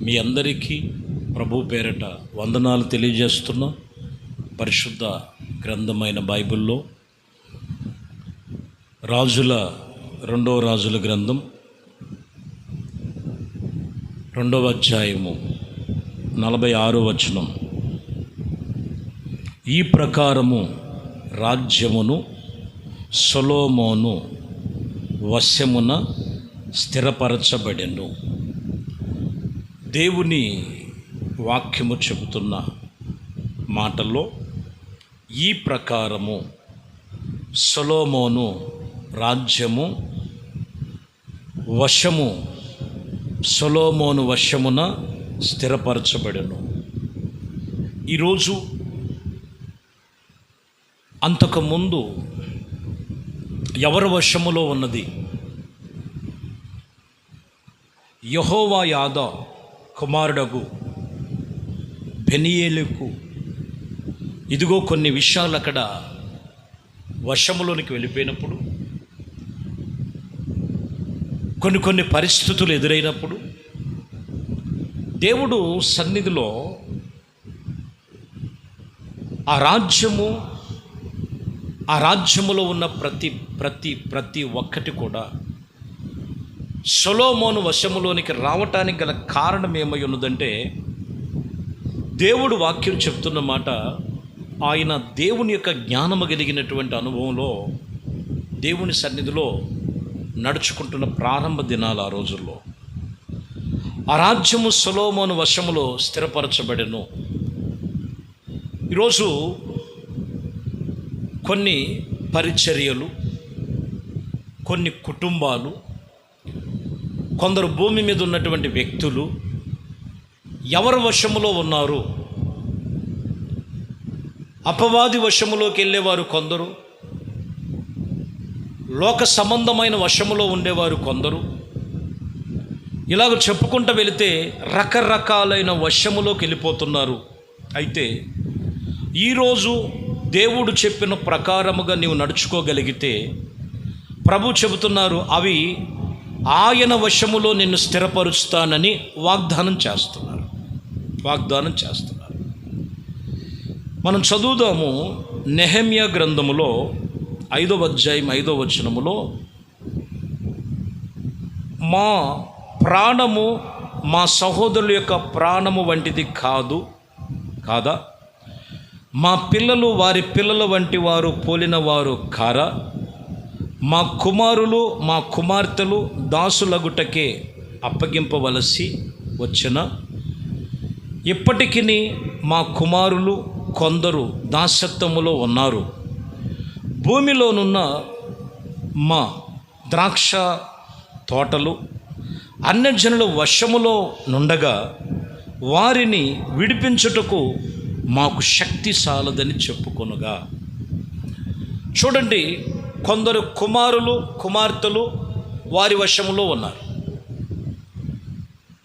మీ అందరికీ ప్రభు పేరట వందనాలు తెలియజేస్తున్నా. పరిశుద్ధ గ్రంథమైన బైబిల్లో రెండవ రాజుల గ్రంథం 2వ అధ్యాయము 46వ వచనం. ఈ ప్రకారము రాజ్యమును సొలొమోను వశమున స్థిరపరచబడెను. దేవుని వాక్యము చెబుతున్న మాటల్లో ఈ ప్రకారము సొలొమోను రాజ్యము సొలొమోను వశమున స్థిరపరచబడెను. ఈరోజు అంతకుముందు ఎవరి వశములో ఉన్నది? యెహోయాదా కుమారుడగు బెనీయేలుకు ఇదిగో కొన్ని విషయాలు అక్కడ వశములోనికి వెళ్ళిపోయినప్పుడు, కొన్ని పరిస్థితులు ఎదురైనప్పుడు దేవుడు సన్నిధిలో ఆ రాజ్యములో ఉన్న ప్రతి ఒక్కటి కూడా సొలొమోను వశములోనికి రావటానికి గల కారణం ఏమై ఉన్నదంటే, దేవుడు వాక్యం చెప్తున్న మాట, ఆయన దేవుని యొక్క జ్ఞానము కలిగినటువంటి అనుభవంలో దేవుని సన్నిధిలో నడుచుకుంటున్న ప్రారంభ దినాలు. ఆ రోజుల్లో ఆ రాజ్యము సొలొమోను వశములో స్థిరపరచబడెను. ఈరోజు కొన్ని పరిచర్యలు, కొన్ని కుటుంబాలు, కొందరు భూమి మీద ఉన్నటువంటి వ్యక్తులు ఎవరి వశములో ఉన్నారు? అపవాది వశములోకి వెళ్ళేవారు కొందరు, లోక సంబంధమైన వశములో ఉండేవారు కొందరు. ఇలాగ చెప్పుకుంటూ వెళితే రకరకాలైన వశములోకి వెళ్ళిపోతున్నారు. అయితే ఈరోజు దేవుడు చెప్పిన ప్రకారముగా నీవు నడుచుకోగలిగితే ప్రభు చెబుతున్నారు, అవి ఆయన వశములో నిన్ను స్థిరపరుస్తానని వాగ్దానం చేస్తున్నారు. మనం చదువుదాము. నెహెమ్యా గ్రంథములో 5వ అధ్యాయం 5వ వచనములో, మా ప్రాణము మా సహోదరుల యొక్క ప్రాణము వంటిది కాదా? మా పిల్లలు వారి పిల్లల వంటి వారు పోలిన వారు కారా? మా కుమారులు మా కుమార్తెలు దాసులగుటకే అప్పగింపవలసి వచ్చిన ఇప్పటికిని మా కుమారులు కొందరు దాసత్వములో ఉన్నారు. భూమిలోనున్న మా ద్రాక్ష తోటలు అన్యజనుల వశములో నుండగా వారిని విడిపించుటకు మాకు శక్తి సాలదని చెప్పుకొనగా. చూడండి, కొందరు కుమారులు కుమార్తెలు వారి వశములో ఉన్నారు.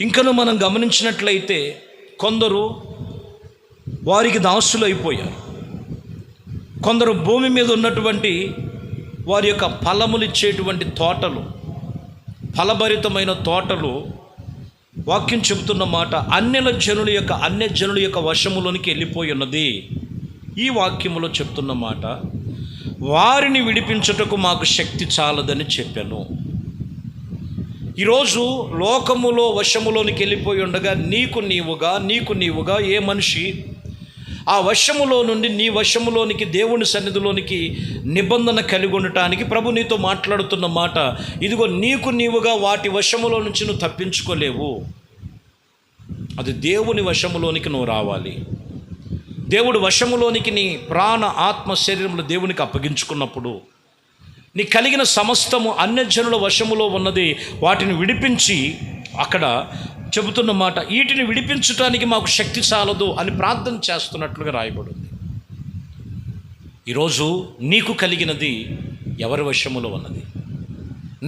ఇంకను మనం గమనించినట్లయితే కొందరు వారికి దాసులు అయిపోయారు. కొందరు భూమి మీద ఉన్నటువంటి వారి యొక్క ఫలములు ఇచ్చేటువంటి తోటలు, ఫలభరితమైన తోటలు, వాక్యం చెబుతున్న మాట, అన్యజనుల యొక్క వశములోనికి వెళ్ళిపోయి ఉన్నది. ఈ వాక్యములో చెప్తున్న మాట, వారిని విడిపించుటకు మాకు శక్తి చాలదని చెప్పాను. ఈరోజు లోకములో వశములోనికి వెళ్ళిపోయి ఉండగా నీకు నీవుగా ఏ మనిషి ఆ వశములో నుండి నీ వశములోనికి, దేవుని సన్నిధిలోనికి నిబంధన కలిగి ఉండటానికి ప్రభు నీతో మాట్లాడుతున్న మాట, ఇదిగో నీవుగా వాటి వశములో నుంచి నువ్వు తప్పించుకోలేవు. అది దేవుని వశములోనికి నువ్వు రావాలి. దేవుడు వశములోనికి నీ ప్రాణ ఆత్మ శరీరములు దేవునికి అప్పగించుకున్నప్పుడు నీ కలిగిన సమస్తము అన్యజనుల వశములో ఉన్నది. వాటిని విడిపించి, అక్కడ చెబుతున్న మాట, వీటిని విడిపించటానికి మాకు శక్తి చాలదు అని ప్రార్థన చేస్తున్నట్లుగా రాయబడింది. ఈరోజు నీకు కలిగినది ఎవరి వశములో ఉన్నది?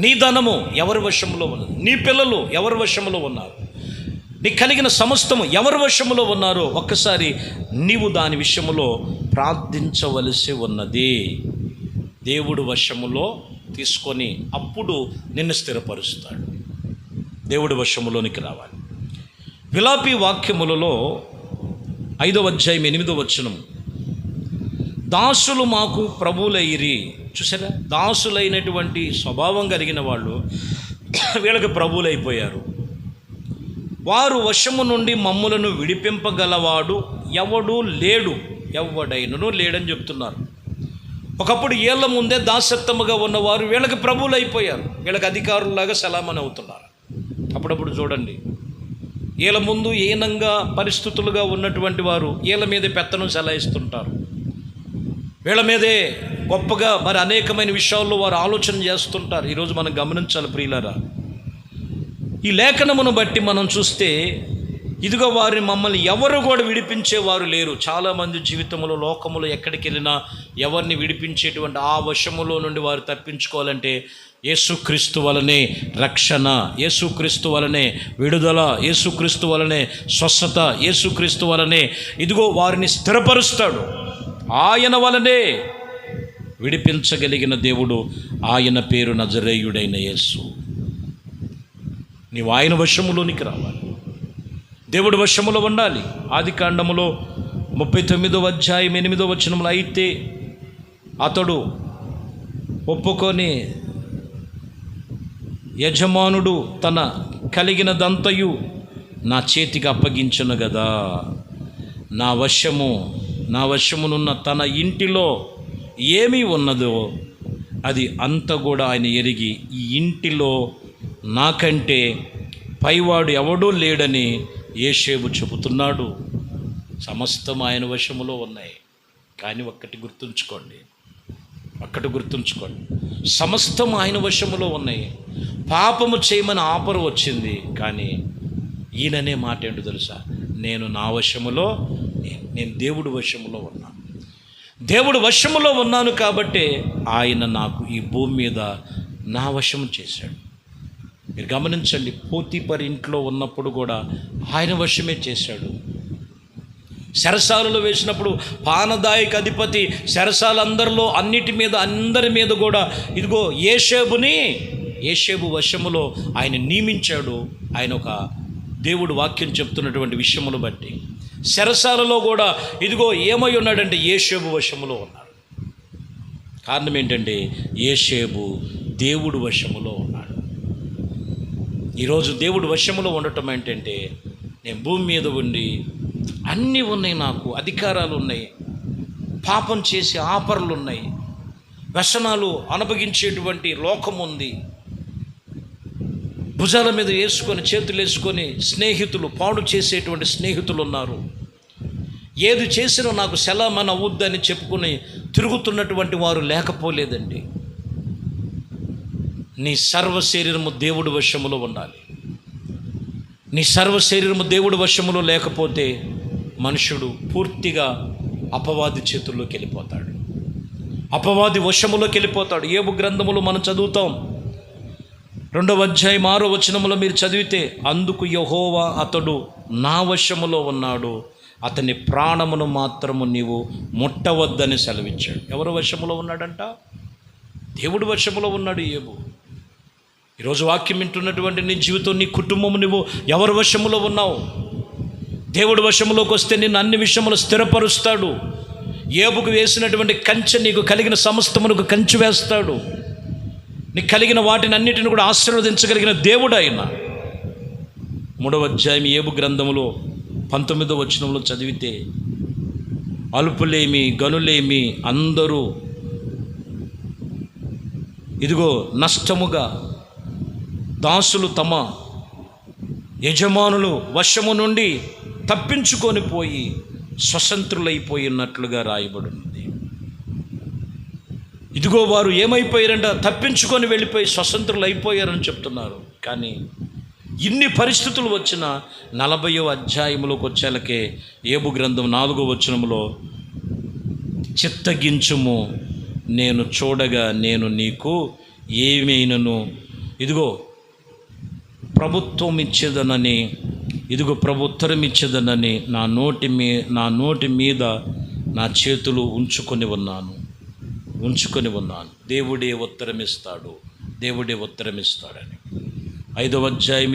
నీ ధనము ఎవరి వశములో ఉన్నది? నీ పిల్లలు ఎవరి వశములో ఉన్నారు? నీకు కలిగిన సమస్తము ఎవరి వశములో ఉన్నారో ఒక్కసారి నీవు దాని విషయములో ప్రార్థించవలసి ఉన్నది. దేవుడు వశములో తీసుకొని అప్పుడు నిన్ను స్థిరపరుస్తాడు. దేవుడి వశములోనికి రావాలి. విలాపి వాక్యములలో 5వ అధ్యాయం 8వ వచనం, దాసులు మాకు ప్రభువులైరి. చూసారా, దాసులైనటువంటి స్వభావం కలిగిన వాళ్ళు వీళ్ళకి ప్రభువులైపోయారు. వారు వశము నుండి మమ్ములను విడిపింపగలవాడు ఎవడూ లేడు, ఎవడైనను లేడని చెప్తున్నారు. ఒకప్పుడు ఏళ్ళ ముందే దాసత్వముగా ఉన్నవారు వీళ్ళకి ప్రభువులు అయిపోయారు, వీళ్ళకి అధికారులాగా సలామని అవుతున్నారు. అప్పుడప్పుడు చూడండి, వీళ్ళ ముందు హీనంగా పరిస్థితులుగా ఉన్నటువంటి వారు వీళ్ళ మీదే పెత్తనం చలాయిస్తుంటారు, వీళ్ళ మీదే గొప్పగా మరి అనేకమైన విషయాల్లో వారు ఆలోచన చేస్తుంటారు. ఈరోజు మనం గమనించాలి ప్రియులారా, ఈ లేఖనమును బట్టి మనం చూస్తే ఇదిగో వారిని మమ్మల్ని ఎవరు కూడా విడిపించేవారు లేరు. చాలామంది జీవితంలో లోకములో ఎక్కడికి వెళ్ళినా ఎవరిని విడిపించేటువంటి ఆ వశములో నుండి వారు తప్పించుకోవాలంటే యేసుక్రీస్తు వలనే రక్షణ, యేసుక్రీస్తు వలనే విడుదల, యేసుక్రీస్తు వలనే స్వస్థత, యేసుక్రీస్తు వలనే ఇదిగో వారిని స్థిరపరుస్తాడు. ఆయన వలనే విడిపించగలిగిన దేవుడు, ఆయన పేరు నజరేయుడైన యేసు. నీవు ఆయన వశములోనికి రావాలి, దేవుడి వశములో ఉండాలి. ఆదికాండములో 39వ అధ్యాయం 8వ వచనంలో, అయితే అతడు ఒప్పుకొని యజమానుడు తన కలిగినదంతయు నా చేతికి అప్పగించను గదా, నా వశమునున్న తన ఇంటిలో ఏమీ ఉన్నదో అది అంత కూడా ఆయన ఎరిగి, ఈ ఇంటిలో నాకంటే పైవాడు ఎవడూ లేడని యేషేబు చెబుతున్నాడు. సమస్తం ఆయన వశములో ఉన్నాయి. కానీ ఒక్కటి గుర్తుంచుకోండి, సమస్తం ఆయన వశములో ఉన్నాయి. పాపము చేయమని ఆఫర్ వచ్చింది, కానీ ఈయననే మాట ఏంటో తెలుసా, నేను నా వశములో, నేను దేవుడి వశములో ఉన్నాను. దేవుడు వశములో ఉన్నాను కాబట్టే ఆయన నాకు ఈ భూమి మీద నా వశము చేశాడు. మీరు గమనించండి, పోతీఫరు ఇంట్లో ఉన్నప్పుడు కూడా ఆయన వశమే చేశాడు. చెరసాలలో వేసినప్పుడు పానదాయక అధిపతి చెరసాలందరిలో అందరి మీద కూడా ఇదిగో యేషేబు వశములో ఆయన నియమించాడు. ఆయన ఒక దేవుడు వాక్యం చెప్తున్నటువంటి విషయమును బట్టి చెరసాలలో కూడా ఇదిగో ఏమై ఉన్నాడంటే యేషేబు వశములో ఉన్నాడు. కారణం ఏంటంటే యేషేబు దేవుడు వశములో ఉన్నాడు. ఈరోజు దేవుడు వశములో ఉండటం ఏంటంటే, నేను భూమి మీద ఉండి అన్నీ ఉన్నాయి, నాకు అధికారాలు ఉన్నాయి, పాపం చేసే ఆఫర్లు ఉన్నాయి, వ్యసనాలు అనుభవించేటువంటి లోకం ఉంది, భుజాల మీద వేసుకొని చేతులు వేసుకొని స్నేహితులు పాడు చేసేటువంటి స్నేహితులు ఉన్నారు. ఏది చేసినా నాకు సెలమని అవుద్దని చెప్పుకొని తిరుగుతున్నటువంటి వారు లేకపోలేదండి. నీ సర్వ శరీరము దేవుడి వశములో ఉండాలి. నీ సర్వ శరీరము దేవుడి వశములో లేకపోతే మనుషుడు పూర్తిగా అపవాది చేతుల్లోకి వెళ్ళిపోతాడు, అపవాది వశములోకి వెళ్ళిపోతాడు. యోబు గ్రంథములో మనం చదువుతాం, 2వ అధ్యాయం 6వ వచనములో మీరు చదివితే, అందుకు యెహోవా అతడు నా వశములో ఉన్నాడు, అతని ప్రాణమును మాత్రము నీవు ముట్టవద్దని సెలవిచ్చాడు. ఎవరు వశములో ఉన్నాడంట? దేవుడి వశములో ఉన్నాడు యోబు. ఈరోజు వాక్యం వింటున్నటువంటి నీ జీవితం, నీ కుటుంబం, నువ్వు ఎవరి వశములో ఉన్నావు? దేవుడి వశములోకి వస్తే నిన్ను అన్ని విషయములు స్థిరపరుస్తాడు. యోబుకు వేసినటువంటి కంచె నీకు కలిగిన సమస్తమునకు కంచె వేస్తాడు. నీకు కలిగిన వాటిని అన్నిటిని కూడా ఆశీర్వదించగలిగిన దేవుడు ఆయన. 3వ అధ్యాయం యోబు గ్రంథములో 19వ వచనంలో చదివితే, అల్పులేమి గనులేమి అందరూ ఇదిగో నష్టముగా దాసులు తమ యజమానులు వశము నుండి తప్పించుకొని పోయి స్వతంత్రులైపోయినట్లుగా రాయబడింది. ఇదిగో వారు ఏమైపోయారంట? తప్పించుకొని వెళ్ళిపోయి స్వతంత్రులు అయిపోయారని చెప్తున్నారు. కానీ ఇన్ని పరిస్థితులు వచ్చిన 40వ అధ్యాయంలోకి వచ్చేలకే యోబు గ్రంథం 4వ వచనంలో, చిత్తగించుము, నేను చూడగా నేను నీకు ఏమైనను ఇదిగో ప్రభుత్వం ఇచ్చేదనని, ఇదిగో ప్రభుత్వం ఇచ్చేదనని నా నోటి మీద నా చేతులు ఉంచుకొని ఉన్నాను. దేవుడే ఉత్తరమిస్తాడని. 5వ అధ్యాయం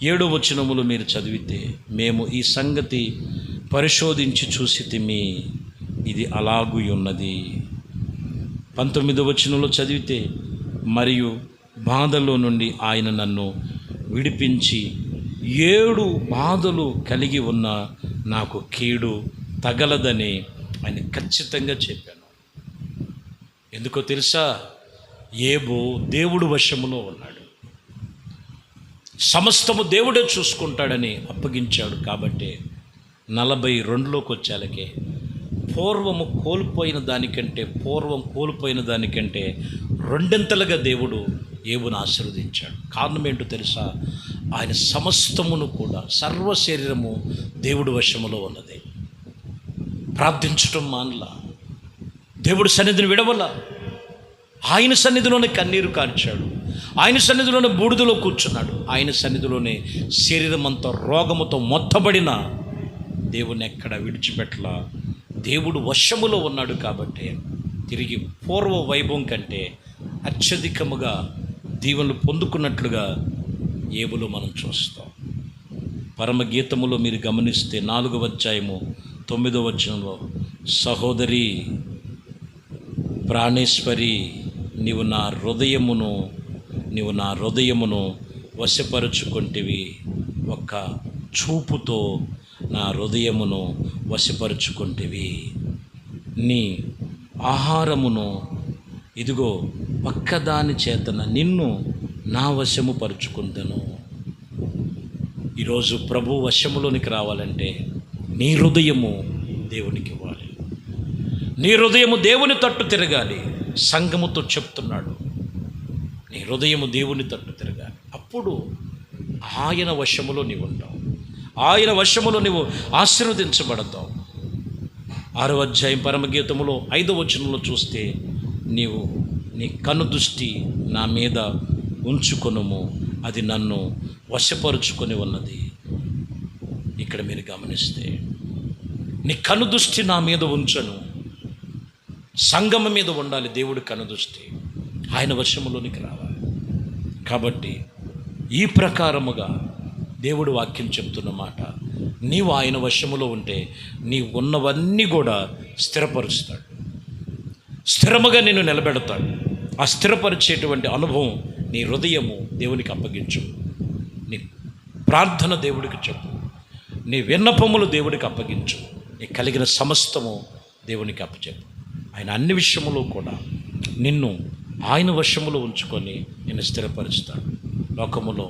7వ వచనములో మీరు చదివితే, మేము ఈ సంగతి పరిశోధించి చూసితిమి, ఇది అలాగు ఉన్నది. 19వ వచనంలో చదివితే, మరియు బాధలో నుండి ఆయన నన్ను విడిపించి 7 బాధలు కలిగి ఉన్న నాకు కీడు తగలదని ఆయన ఖచ్చితంగా చెప్పాను. ఎందుకో తెలుసా? యోబు దేవుడు వశములో ఉన్నాడు, సమస్తము దేవుడే చూసుకుంటాడని అప్పగించాడు. కాబట్టి 42లోకి వచ్చేలకే పూర్వం కోల్పోయిన దానికంటే రెండింతలుగా దేవుడు యోబును ఆశీర్వదించాడు. కారణం ఏంటో తెలుసా? ఆయన సమస్తమును కూడా, సర్వ శరీరము దేవుడు వశములో ఉన్నది. ప్రార్థించటం మానలా, దేవుడి సన్నిధిని విడవల, ఆయన సన్నిధిలోనే కన్నీరు కార్చాడు, ఆయన సన్నిధిలోనే బూడిదలో కూర్చున్నాడు, ఆయన సన్నిధిలోనే శరీరం అంతా రోగముతో మొత్తబడిన దేవుని ఎక్కడ విడిచిపెట్టలా. దేవుడు వశములో ఉన్నాడు. కాబట్టి తిరిగి పూర్వ వైభవం కంటే అత్యధికముగా దీవెనలు పొందుకున్నట్లుగా యోబులో మనం చూస్తాం. పరమగీతములో మీరు గమనిస్తే 4వ అధ్యాయము 9వ వచనంలో, సహోదరి ప్రాణేశ్వరి, నీవు నా హృదయమును వశపరుచుకొంటివి, ఒక్క చూపుతో నా హృదయమును వశపరుచుకొంటివి. నీ ఆహారమును ఇదిగో ఒక్కదాని చేతన నిన్ను నా వశము పరుచుకుందను. ఈరోజు ప్రభు వశములోనికి రావాలంటే నీ హృదయము దేవునికి ఇవ్వాలి, నీ హృదయము దేవుని తట్టు తిరగాలి. సంఘముతో చెప్తున్నాడు, నీ హృదయము దేవుని తట్టు తిరగాలి. అప్పుడు ఆయన వశములో నీవు ఉంటావు, ఆయన వశములో నీవు ఆశీర్వదించబడతావు. 6వ అధ్యాయం పరమగీతములో 5వ వచనంలో చూస్తే, నీవు నీ కనుదృష్టి నా మీద ఉంచుకొనుము, అది నన్ను వశపరుచుకొని ఉన్నది. ఇక్కడ మీరు గమనిస్తే, నీ కనుదృష్టి నా మీద ఉంచను, సంగమ మీద ఉండాలి దేవుడి కనుదృష్టి, ఆయన వశములోనికి రావాలి. కాబట్టి ఈ ప్రకారముగా దేవుడు వాక్యం చెప్తున్న మాట, నీవు ఆయన వశములో ఉంటే నీ ఉన్నవన్నీ కూడా స్థిరపరుస్తాడు, స్థిరముగా నిన్ను నిలబెడతాడు. ఆ స్థిరపరిచేటువంటి అనుభవం నీ హృదయము దేవునికి అప్పగించు, నీ ప్రార్థన దేవుడికి చెప్పు, నీ విన్నపములు దేవుడికి అప్పగించు, నీ కలిగిన సమస్తము దేవునికి అప్పచెప్పు. ఆయన అన్ని విషయములో కూడా నిన్ను ఆయన వశములో ఉంచుకొని నిన్ను స్థిరపరుస్తాడు. లోకములో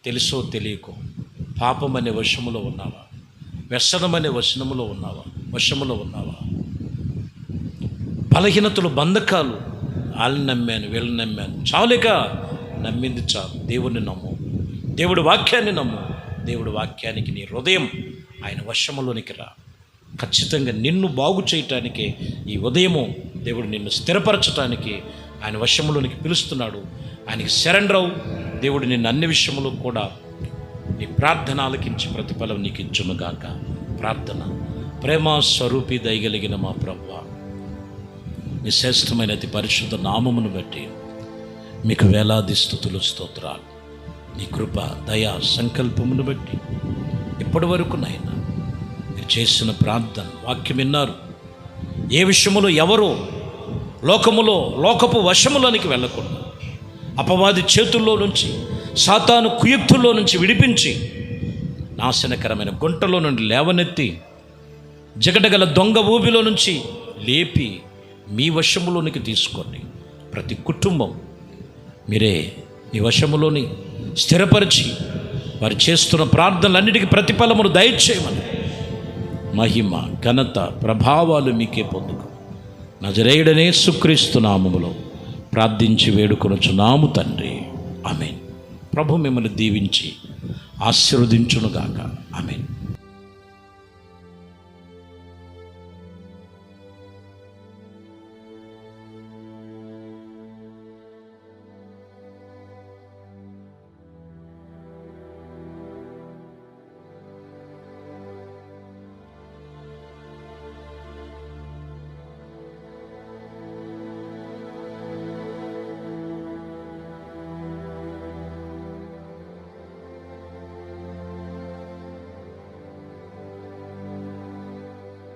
తెలుసో తెలియకో పాపమనే వశములో ఉన్నావా? వ్యసనమనే వశములో ఉన్నావా? బలహీనతలు, బంధకాలు, వాళ్ళని నమ్మాను, వీళ్ళని నమ్మాను, చాలుక నమ్మింది చాలు. దేవుడిని నమ్ము, దేవుడి వాక్యాన్ని నమ్ము. దేవుడి వాక్యానికి నీ హృదయం ఆయన వశములోనికి రా. ఖచ్చితంగా నిన్ను బాగు చేయటానికి ఈ ఉదయము దేవుడు నిన్ను స్థిరపరచటానికి ఆయన వశములోనికి పిలుస్తున్నాడు. ఆయనకి సరెండర్ అవు. దేవుడు నిన్ను అన్ని విషయములు కూడా నీ ప్రార్థన ఆలకించి ప్రతిఫలం నీకు ఇచ్చునుగాక. ప్రార్థన. ప్రేమ స్వరూపి దయగలిగిన మా ప్రభువా, మీ శ్రేష్టమైన అతి పరిశుద్ధ నామమును బట్టి మీకు వేలాది స్తుతులు, స్తోత్రాలు. నీ కృప, దయా సంకల్పమును బట్టి ఇప్పటి వరకు నాయనా మీరు చేసిన ప్రార్థన, వాక్యం విన్నారు. ఏ విషయములో ఎవరో లోకపు వశములోనికి వెళ్ళకుండా, అపవాది చేతుల్లో నుంచి, సాతాను కుయుక్తుల్లో నుంచి విడిపించి, నాశనకరమైన గుంటలో నుండి లేవనెత్తి, జగడగల దొంగ ఊబిలో నుంచి లేపి మీ వశములోనికి తీసుకోండి. ప్రతి కుటుంబం మీరే మీ వశములోని స్థిరపరిచి వారు చేస్తున్న ప్రార్థనలన్నిటికీ ప్రతిఫలమును దయచేయమని మహిమ, ఘనత, ప్రభావాలు మీకే పొందుకు నజరేయుడనే యేసుక్రీస్తు నామములో ప్రార్థించి వేడుకొనుచున్నాము తండ్రి. ఆమేన్. ప్రభు మిమ్మల్ని దీవించి ఆశీర్వదించునుగాక. ఆమేన్.